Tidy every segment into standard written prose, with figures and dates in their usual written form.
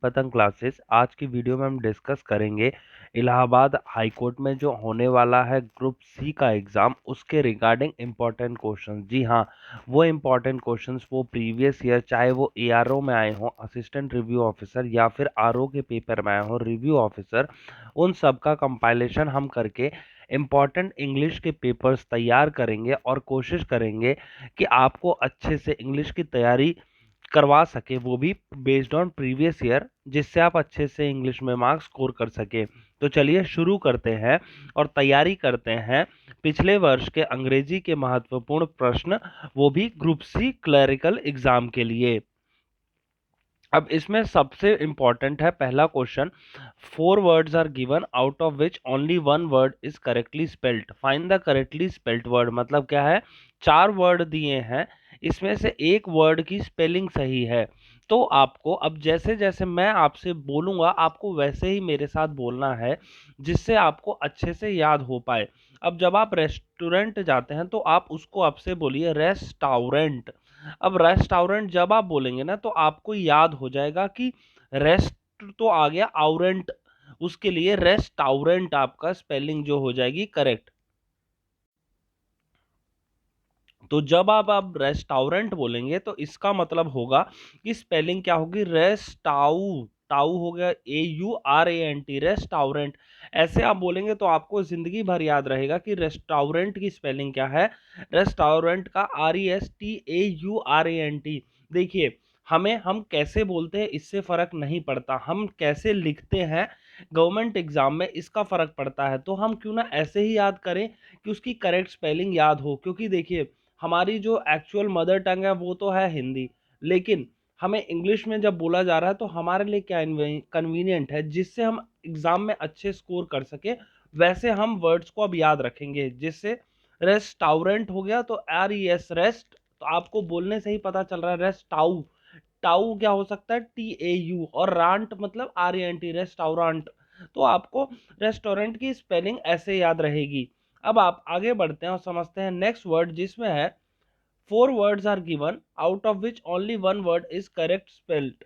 पतंग क्लासेस। आज की वीडियो में हम डिस्कस करेंगे इलाहाबाद हाई कोर्ट में जो होने वाला है ग्रुप सी का एग्जाम, उसके रिगार्डिंग इम्पोर्टेंट क्वेश्चंस। जी हाँ, वो इम्पोर्टेंट क्वेश्चंस वो प्रीवियस ईयर, चाहे वो एआरओ में आए हों, असिस्टेंट रिव्यू ऑफिसर, या फिर आरओ के पेपर में आए हों, रिव्यू ऑफिसर, उन सब का कंपाइलेशन हम करके इम्पॉर्टेंट इंग्लिश के पेपर्स तैयार करेंगे और कोशिश करेंगे कि आपको अच्छे से इंग्लिश की तैयारी करवा सके, वो भी बेस्ड ऑन प्रीवियस ईयर, जिससे आप अच्छे से इंग्लिश में मार्क्स स्कोर कर सके। तो चलिए शुरू करते हैं और तैयारी करते हैं पिछले वर्ष के अंग्रेजी के महत्वपूर्ण प्रश्न, वो भी ग्रुप सी क्लरिकल एग्जाम के लिए। अब इसमें सबसे इंपॉर्टेंट है पहला question. 4 words are given out of which only 1 word is correctly spelled. Find the correctly spelled word. मतलब क्या है, 4 वर्ड दिए हैं, इसमें से एक वर्ड की स्पेलिंग सही है। तो आपको अब जैसे जैसे मैं आपसे बोलूंगा, आपको वैसे ही मेरे साथ बोलना है, जिससे आपको अच्छे से याद हो पाए। अब जब आप रेस्टोरेंट जाते हैं तो आप उसको आपसे बोलिए रेस्टोरेंट। अब रेस्टोरेंट जब आप बोलेंगे ना, तो आपको याद हो जाएगा कि रेस्ट तो आ गया, आउरेंट, उसके लिए रेस्टोरेंट आपका स्पेलिंग जो हो जाएगी करेक्ट। तो जब आप रेस्टोरेंट बोलेंगे तो इसका मतलब होगा कि स्पेलिंग क्या होगी, रेस्टाउ, टाउ हो गया, AURANT, रेस्टोरेंट। ऐसे आप बोलेंगे तो आपको जिंदगी भर याद रहेगा कि रेस्टोरेंट की स्पेलिंग क्या है। रेस्टोरेंट का RESTAURANT। देखिए, हम कैसे बोलते हैं इससे फर्क नहीं पड़ता, हम कैसे लिखते हैं गवर्नमेंट एग्जाम में इसका फर्क पड़ता है। तो हम क्यों ना ऐसे ही याद करें कि उसकी करेक्ट स्पेलिंग याद हो, क्योंकि देखिए हमारी जो एक्चुअल मदर टंग है वो तो है हिंदी, लेकिन हमें इंग्लिश में जब बोला जा रहा है तो हमारे लिए क्या कन्वीनियंट है, जिससे हम एग्जाम में अच्छे स्कोर कर सके, वैसे हम वर्ड्स को अब याद रखेंगे। जिससे रेस्टोरेंट हो गया तो RES रेस्ट, तो आपको बोलने से ही पता चल रहा है रेस्टाउ। टाउ क्या हो सकता है, TAU, और रांट मतलब RANT, रेस्टोरेंट। तो आपको रेस्टोरेंट की स्पेलिंग ऐसे याद रहेगी। अब आप आगे बढ़ते हैं और समझते हैं नेक्स्ट वर्ड, जिसमें है 4 words are given out of which only 1 word is correct spelled.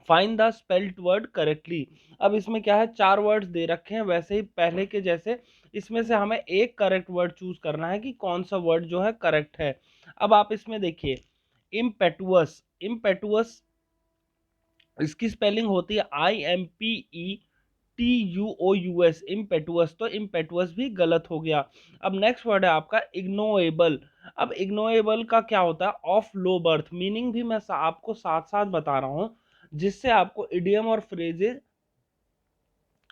Find the spelled word correctly. अब इसमें क्या है, 4 वर्ड्स दे रखे हैं वैसे ही पहले के जैसे, इसमें से हमें एक करेक्ट वर्ड चूज करना है कि कौन सा वर्ड जो है करेक्ट है। अब आप इसमें देखिए, इम्पेटुअस, इम्पेटुअस इसकी स्पेलिंग होती है IMPETUOUS, इम्पेटुअस। तो इम्पेटुअस भी गलत हो गया। अब नेक्स्ट वर्ड है आपका इग्नोएबल। अब इग्नोएबल का क्या होता है, ऑफ लो बर्थ। मीनिंग भी मैं आपको साथ साथ बता रहा हूं, जिससे आपको इडियम और फ्रेजेस,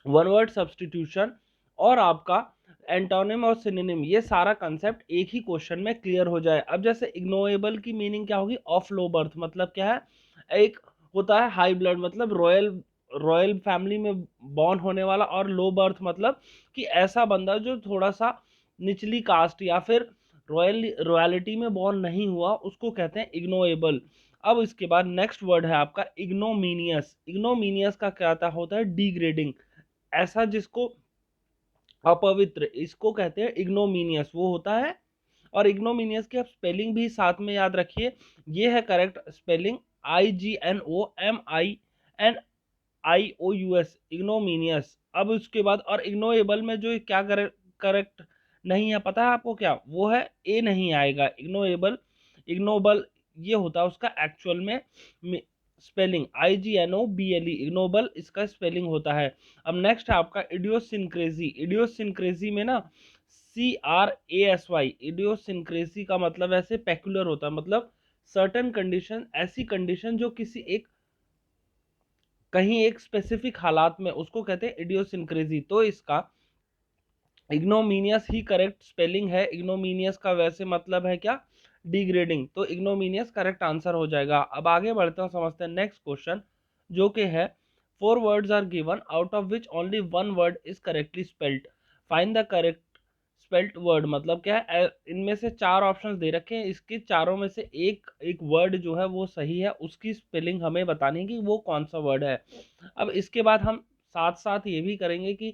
वन वर्ड सब्सटीट्यूशन, और आपका एंटोनिम और सिनोनिम, ये सारा कंसेप्ट एक ही क्वेश्चन में क्लियर हो जाए। अब जैसे इग्नोएबल की मीनिंग क्या होगी, ऑफ लो बर्थ। मतलब क्या है, एक होता है हाई ब्लड, मतलब रॉयल, रॉयल फैमिली में बॉर्न होने वाला, और लो बर्थ मतलब कि ऐसा बंदा जो थोड़ा सा निचली कास्ट या फिर रॉयलिटी में बॉर्न नहीं हुआ, उसको कहते हैं इग्नोएबल। अब इसके बाद नेक्स्ट वर्ड है आपका इग्नोमीनियस। इग्नोमीनियस का क्या होता है, डिग्रेडिंग, ऐसा जिसको अपवित्र, इसको कहते हैं इग्नोमीनियस, वो होता है। और इग्नोमीनियस की आप स्पेलिंग भी साथ में याद रखिए, ये है करेक्ट स्पेलिंग, IGNOMINIOUS, इग्नोमीनियस। अब उसके बाद और इग्नोएबल में जो क्या करेक्ट नहीं है पता है आपको क्या, वो है ए नहीं आएगा, इग्नोएबल, इग्नोबल ये होता है उसका एक्चुअल में स्पेलिंग, IGNOBLE, इग्नोबल इसका स्पेलिंग होता है। अब नेक्स्ट है आपका इडियोसिंक्रेसी। इडियोसिंक्रेसी में ना CRASY, इडियोसिंक्रेसी का मतलब ऐसे पेक्युलर होता है, मतलब सर्टेन कंडीशन, ऐसी कंडीशन जो किसी एक कहीं एक स्पेसिफिक हालात में, उसको कहते हैं इडियोसिंक्रेसी। तो इसका इग्नोमीनियस ही करेक्ट स्पेलिंग है। इग्नोमीनियस का वैसे मतलब है क्या, डिग्रेडिंग। तो इग्नोमीनियस करेक्ट आंसर हो जाएगा। अब आगे बढ़ते हैं, समझते हैं नेक्स्ट क्वेश्चन, जो कि है 4 words are given out of which only 1 word is correctly spelled. Find the correct spelt word. मतलब क्या है, इनमें से 4 ऑप्शंस दे रखे हैं, इसके चारों में से एक एक वर्ड जो है वो सही है, उसकी स्पेलिंग हमें बतानी है कि वो कौन सा वर्ड है। अब इसके बाद हम साथ साथ ये भी करेंगे कि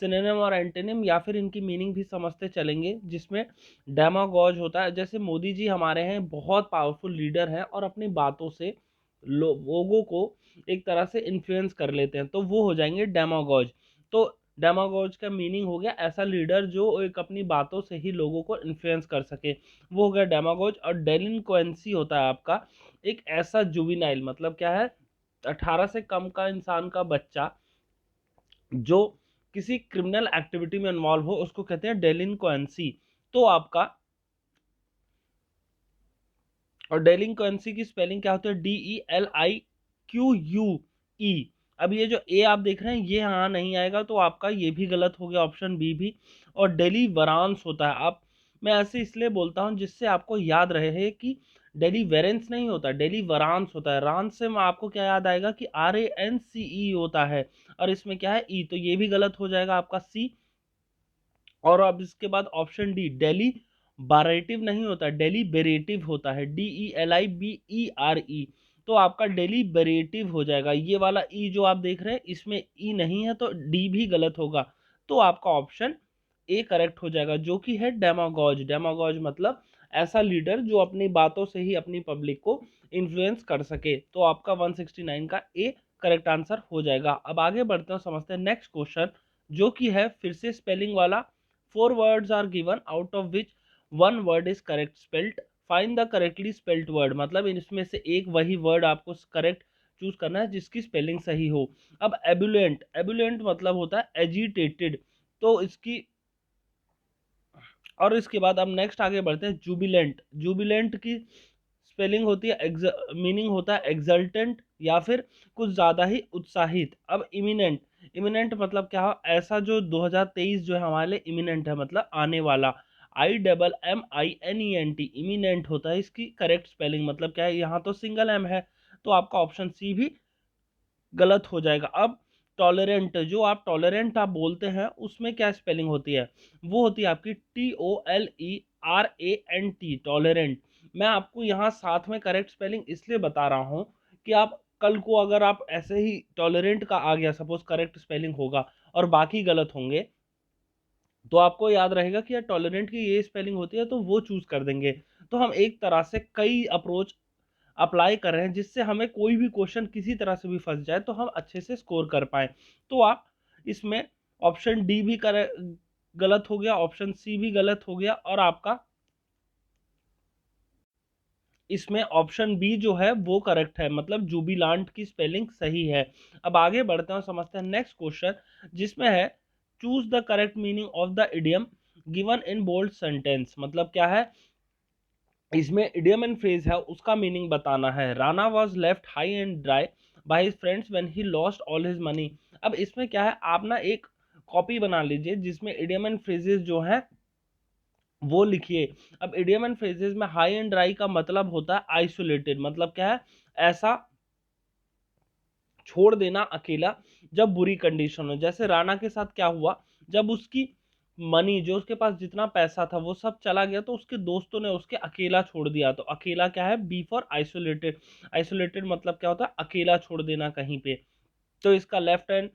सिनोनिम और एंटोनिम या फिर इनकी मीनिंग भी समझते चलेंगे, जिसमें डेमागोज होता है। जैसे मोदी जी हमारे हैं, बहुत पावरफुल लीडर हैं और अपनी बातों से लोगों को एक तरह से इन्फ्लुएंस कर लेते हैं, तो वो हो जाएंगे डेमागोज। तो डेमागोज का मीनिंग हो गया ऐसा लीडर जो एक अपनी बातों से ही लोगों को इन्फ्लुएंस कर सके, वो हो गया डेमागोज। और डेलिंक्वेंसी होता है आपका एक ऐसा जुविनाइल, मतलब क्या है, 18 से कम का इंसान का बच्चा जो किसी क्रिमिनल एक्टिविटी में इन्वॉल्व हो, उसको कहते हैं डेलिंक्वेंसी। तो आपका, और डेलिंक्वेंसी की स्पेलिंग क्या होती है, DELIQUE। अब ये जो ए आप देख रहे हैं ये यहाँ नहीं आएगा, तो आपका ये भी गलत हो गया, ऑप्शन बी भी। और डेलीवरांस होता है, आप, मैं ऐसे इसलिए बोलता हूँ जिससे आपको याद रहे कि डेलीवेरेंस नहीं होता, डेलीवरांस होता है। रांस से आपको क्या याद आएगा कि RANCE होता है, और इसमें क्या है ई, तो ये भी गलत हो जाएगा आपका सी। और अब इसके बाद ऑप्शन डी, डेली बारेटिव नहीं होता, डेलीबरेटिव होता है, DELIBERE। तो आपका डेलीबरेटिव हो जाएगा। ये वाला ई जो आप देख रहे हैं इसमें ई नहीं है, तो डी भी गलत होगा। तो आपका ऑप्शन ए करेक्ट हो जाएगा, जो कि है डेमागोज। डेमागोज मतलब ऐसा लीडर जो अपनी बातों से ही अपनी पब्लिक को इन्फ्लुएंस कर सके। तो आपका 169 का ए करेक्ट आंसर हो जाएगा। अब आगे बढ़ते हैं, समझते हैं नेक्स्ट क्वेश्चन, जो कि है फिर से स्पेलिंग वाला। 4 words are given out of which 1 word is correct spelt. Find the correctly spelt word, मतलब इसमें से एक वही वर्ड आपको करेक्ट चूज करना है जिसकी स्पेलिंग सही हो। अब एबुलेंट, एबुलेंट मतलब होता है एजिटेटेड, तो इसकी, और इसके बाद अब नेक्स्ट आगे बढ़ते हैं, जुबिलेंट। जुबिलेंट की स्पेलिंग होती है, मीनिंग होता है एक्सल्टेंट या फिर कुछ ज्यादा ही उत्साहित। अब इमिनेंट, इमिनेंट मतलब क्या हो, ऐसा जो 2023 जो है हमारे लिए इमिनेंट है, मतलब आने वाला। IMMINENT, इमिनेंट होता है इसकी करेक्ट स्पेलिंग, मतलब क्या है, यहाँ तो सिंगल एम है, तो आपका ऑप्शन सी भी गलत हो जाएगा। अब टॉलरेंट, जो आप टॉलरेंट आप बोलते हैं उसमें क्या स्पेलिंग होती है, वो होती है आपकी TOLERANT, टॉलरेंट। मैं आपको यहाँ साथ में करेक्ट स्पेलिंग इसलिए बता रहा हूँ कि आप कल को अगर आप ऐसे ही टॉलरेंट का आ गया, सपोज करेक्ट स्पेलिंग होगा और बाकी गलत होंगे, तो आपको याद रहेगा कि यार टॉलरेंट की ये स्पेलिंग होती है, तो वो चूज कर देंगे। तो हम एक तरह से कई अप्रोच अप्लाई कर रहे हैं जिससे हमें कोई भी क्वेश्चन किसी तरह से भी फंस जाए तो हम अच्छे से स्कोर कर पाए। तो आप इसमें ऑप्शन डी भी कर गलत हो गया, ऑप्शन सी भी गलत हो गया, और आपका इसमें ऑप्शन बी जो है वो करेक्ट है, मतलब जुबिलांट की स्पेलिंग सही है। अब आगे बढ़ते हैं, समझते हैं नेक्स्ट क्वेश्चन, जिसमें है choose the correct meaning of the idiom given in bold sentence. मतलब क्या है, इसमें इडियम एंड फ्रेज है उसका मीनिंग बताना है। Rana was left high and dry by his friends when he lost all his money. अब इसमें क्या है, आप ना एक कॉपी बना लीजिए जिसमें इडियम एंड फ्रेजेस जो है वो लिखिए। अब इडियम एंड फ्रेजेस में हाई एंड ड्राई का मतलब होता है आइसोलेटेड, मतलब क्या है, ऐसा छोड़ देना अकेला जब बुरी कंडीशन हो। जैसे राणा के साथ क्या हुआ, जब उसकी मनी, जो उसके पास जितना पैसा था वो सब चला गया, तो उसके दोस्तों ने उसके अकेला छोड़ दिया। तो अकेला क्या है, बी फॉर आइसोलेटेड। आइसोलेटेड मतलब क्या होता है, अकेला छोड़ देना कहीं पे। तो इसका left hand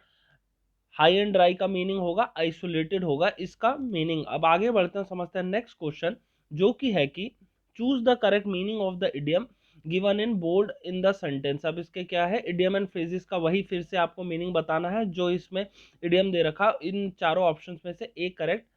high and dry का मीनिंग होगा आइसोलेटेड होगा इसका मीनिंग। अब आगे बढ़ते हैं, समझते हैं नेक्स्ट क्वेश्चन, जो कि है कि choose the correct meaning of the idiom given in bold in the sentence. अब इसके क्या है, इडियम एंड फ्रेजेस का वही फिर से आपको मीनिंग बताना है जो इसमें इडियम दे रखा, इन चारों ऑप्शंस में से एक करेक्ट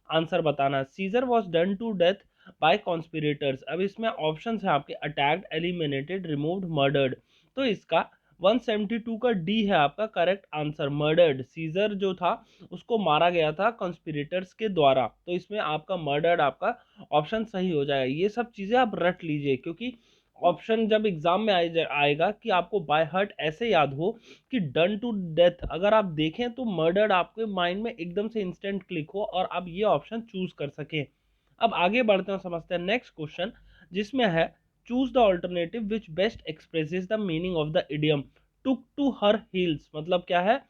आंसर बताना है। Caesar was done to death by conspirators. अब इसमें ऑप्शन है आपके अटैक्ड, एलिमिनेटेड, रिमूव्ड, मर्डर्ड। तो इसका 172 का डी है आपका करेक्ट आंसर, मर्डर्ड। सीजर जो था उसको मारा गया था कॉन्स्पिरेटर्स के द्वारा, तो इसमें आपका मर्डर्ड आपका ऑप्शन सही हो जाएगा। ये सब चीजें आप रट लीजिए, क्योंकि ऑप्शन जब एग्जाम में आएगा कि आपको बाय हार्ट ऐसे याद हो कि डन टू डेथ, अगर आप देखें तो मर्डर्ड आपके माइंड में एकदम से इंस्टेंट क्लिक हो और आप ये ऑप्शन चूज कर सकें। अब आगे बढ़ते हैं, समझते हैं नेक्स्ट क्वेश्चन, जिसमें है choose the alternative which best expresses the meaning of the idiom took to her heels. मतलब क्या है,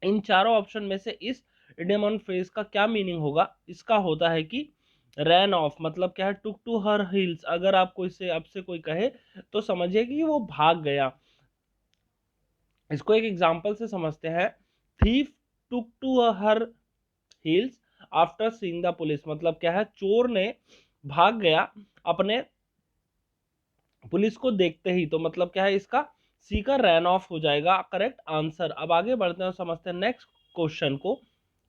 इन चारों ऑप्शन में से इस इडियम ऑन फ्रेज का क्या मीनिंग होगा। इसका होता है कि रैन ऑफ, मतलब क्या है, टुक टू हर हील्स। अगर आपको इससे आपसे कोई कहे तो समझिए कि वो भाग गया। इसको एक एग्जांपल से समझते हैं, thief took to her heels after seeing the police. मतलब क्या है, चोर ने भाग गया अपने पुलिस को देखते ही। तो मतलब क्या है इसका, सी का रैन ऑफ हो जाएगा करेक्ट आंसर। अब आगे बढ़ते हैं और समझते हैं नेक्स्ट क्वेश्चन को।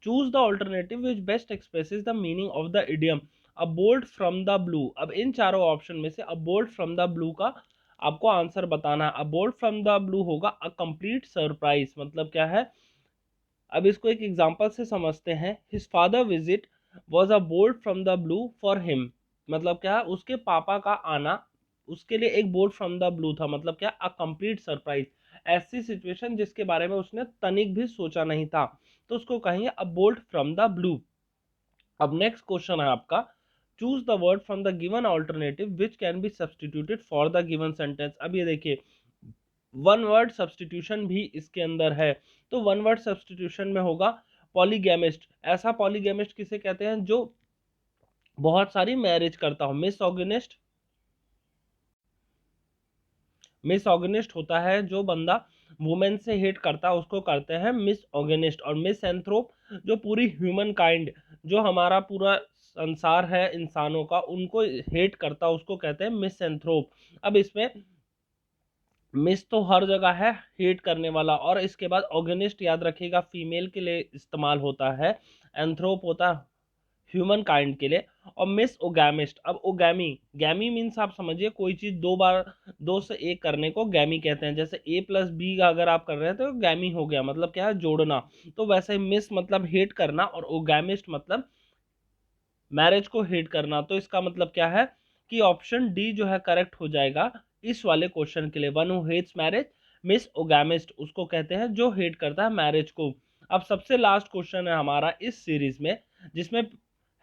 Choose the alternative which best expresses the meaning of the idiom a bolt from the blue. अब इन चारों ऑप्शन में से अ बोल्ट फ्रॉम द ब्लू का आपको आंसर बताना है। अ बोल्ट फ्रॉम द ब्लू होगा अ कंप्लीट सरप्राइज, मतलब क्या है। अब इसको एक एग्जांपल से समझते हैं। His father visit was a bolt from the blue for him, मतलब क्या है, उसके पापा का आना उसके लिए एक बोल्ट फ्रॉम द ब्लू था, मतलब क्या, अ कंप्लीट सरप्राइज। ऐसी सिचुएशन जिसके बारे में उसने तनिक भी सोचा नहीं था, तो उसको कहेंगे अ बोल्ट फ्रॉम द ब्लू। अब नेक्स्ट क्वेश्चन है आपका। Choose the word from the given alternative which can be substituted for the given sentence. अब ये देखिए वन वर्ड सब्सटीट्यूशन भी इसके अंदर है। तो वन वर्ड सब्सटीट्यूशन में होगा पॉलीगैमिस्ट। ऐसा पॉलीगैमिस्ट किसे कहते हैं जो बहुत सारी मैरिज करता हो। मिसऑगिनिस्ट, मिसऑगिनिस्ट होता है जो बंदा वुमेन से हेट करता है उसको करते हैं मिसऑगिनिस्ट। और मिसएंथ्रोप जो पूरी ह्यूमन काइंड, जो हमारा पूरा संसार है इंसानों का, उनको हेट करता है उसको कहते हैं मिसएंथ्रोप। अब इसमें मिस तो हर जगह है हेट करने वाला, और इसके बाद ऑर्गेनिस्ट याद रखिएगा फीमेल के लिए इस्तेमाल होता है, एंथ्रोप होता है ह्यूमन काइंड के लिए, और मिस ओगैमिस्ट। अब ओगैमी, गैमी मीन्स आप समझिए कोई चीज दो बार, दो से एक करने को गैमी कहते हैं। जैसे ए प्लस बी का अगर आप कर रहे हैं तो गैमी हो गया, मतलब क्या है, जोड़ना। तो वैसे मिस मतलब हेट करना, और ओगैमिस्ट मतलब मैरिज को हेट करना। तो इसका मतलब क्या है कि ऑप्शन डी जो है करेक्ट हो जाएगा इस वाले क्वेश्चन के लिए। One who hates marriage misogamist उसको कहते हैं जो हेट करता है मैरिज को। अब सबसे लास्ट क्वेश्चन है हमारा इस सीरीज में, जिसमें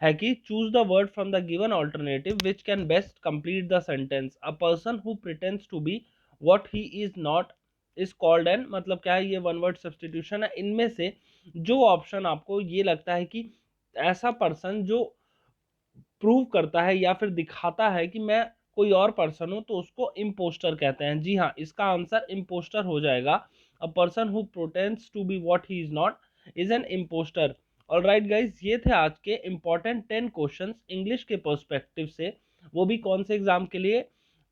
है कि choose the word from the given alternative which can best complete the sentence. A person who pretends to be what he is not is called an, मतलब क्या है, ये वन वर्ड सब्सटीट्यूशन है। इनमें से जो ऑप्शन आपको ये लगता है कि ऐसा पर्सन जो प्रूव करता है या फिर दिखाता है कि मैं कोई और पर्सन हूं, तो उसको इम्पोस्टर कहते हैं। जी हाँ, इसका आंसर इम्पोस्टर हो जाएगा। A person who pretends to be what he is not is an imposter. Alright guys, ये थे आज के इंपॉर्टेंट 10 क्वेश्चंस इंग्लिश के पर्सपेक्टिव से। वो भी कौन से एग्जाम के लिए?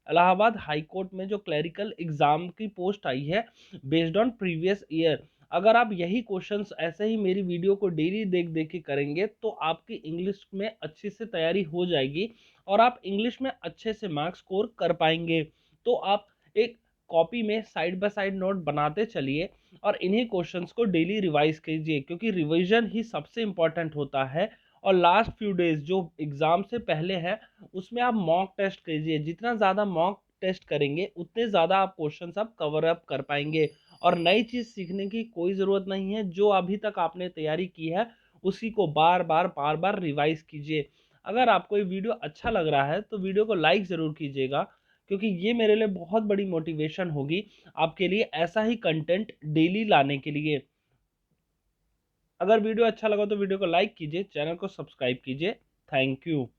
इलाहाबाद हाई कोर्ट में जो क्लरिकल एग्जाम की पोस्ट आई है बेस्ड ऑन प्रीवियस ईयर। अगर आप यही क्वेश्चंस ऐसे ही मेरी वीडियो को डेली देख देख के करेंगे तो आपकी इंग्लिश में अच्छे से तैयारी हो जाएगी और आप इंग्लिश में अच्छे से मार्क्स स्कोर कर पाएंगे। तो आप एक कॉपी में साइड बाय साइड नोट बनाते चलिए और इन्हीं क्वेश्चंस को डेली रिवाइज कीजिए, क्योंकि रिवीजन ही सबसे इंपॉर्टेंट होता है। और लास्ट फ्यू डेज जो एग्जाम से पहले है उसमें आप मॉक टेस्ट कीजिए। जितना ज़्यादा मॉक टेस्ट करेंगे उतने ज़्यादा आप क्वेश्चंस आप कवर अप कर पाएंगे। और नई चीज़ सीखने की कोई ज़रूरत नहीं है, जो अभी तक आपने तैयारी की है उसी को बार बार रिवाइज कीजिए। अगर आपको ये वीडियो अच्छा लग रहा है तो वीडियो को लाइक ज़रूर कीजिएगा, क्योंकि ये मेरे लिए बहुत बड़ी मोटिवेशन होगी आपके लिए ऐसा ही कंटेंट डेली लाने के लिए। अगर वीडियो अच्छा लगा तो वीडियो को लाइक कीजिए, चैनल को सब्सक्राइब कीजिए। Thank you.